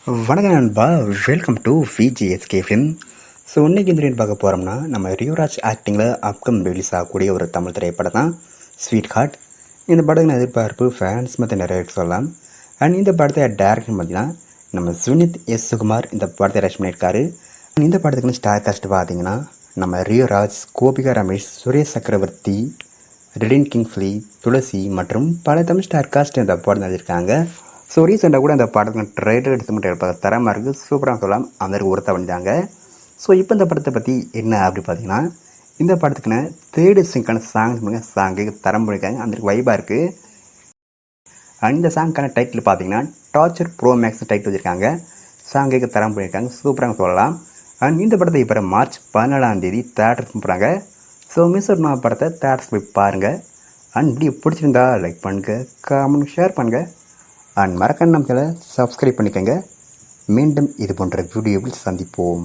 வணக்கம் நண்பா, welcome to VGSK film. So இன்றைக்கி இந்த பார்க்க போகிறோம்னா, நம்ம ரியோராஜ் ஆக்டிங்கில் அப்கம் ரிலீஸ் ஆகக்கூடிய ஒரு தமிழ் திரைப்படம் தான் ஸ்வீட் ஹார்ட். இந்த படத்தின் எதிர்பார்ப்பு ஃபேன்ஸ் மற்ற நிறைய சொல்லலாம். அண்ட் இந்த படத்தை டேரக்ஷன் பார்த்தீங்கன்னா நம்ம சுனித் எஸ் சுகுமார் இந்த படத்தை டைரக்ட் பண்ணியிருக்காரு. இந்த படத்துக்குன்னு ஸ்டார் காஸ்ட் பார்த்தீங்கன்னா நம்ம ரியோராஜ், கோபிகா ரமேஷ், சுரேஷ் சக்கரவர்த்தி, ரெடின் கிங்ஸ்லி, துளசி மற்றும் பல தமிழ் ஸ்டார் காஸ்ட் இந்த படம் எழுதியிருக்காங்க. ஸோ ரீசெண்டாக கூட அந்த படத்துக்கு ட்ரெய்லர் எடுத்து மட்டும் தரமாக இருக்குது, சூப்பராக சொல்லலாம், அந்த ஒருத்த வந்தாங்க. ஸோ இப்போ இந்த படத்தை பற்றி என்ன அப்படி பார்த்தீங்கன்னா, இந்த படத்துக்குன்னு தேர்டு சிங்கான சாங்கு தரம் பண்ணியிருக்காங்க, அந்த வைபாக இருக்குது. அந்த சாங்க்கான டைட்டில் பார்த்தீங்கன்னா டார்ச்சர் ப்ரோ மேக்ஸ் டைட்டில் வச்சுருக்காங்க. சாங்குக்கு தரம் பண்ணியிருக்காங்க, சூப்பராக சொல்லலாம். அண்ட் இந்த படத்தை இப்போ மார்ச் 17 தேட்டருக்கு போகிறாங்க. ஸோ மிஸ் பண்ண படத்தை தேட்டருக்கு போய் பாருங்கள். அண்ட் இப்படி பிடிச்சிருந்தா லைக் பண்ணுங்கள், கமெண்ட், ஷேர் பண்ணுங்கள். அண்ட் மறக்காம நம்ம சேனலை சப்ஸ்கிரைப் பண்ணிக்கோங்க. மீண்டும் இது போன்ற வீடியோவில் சந்திப்போம்.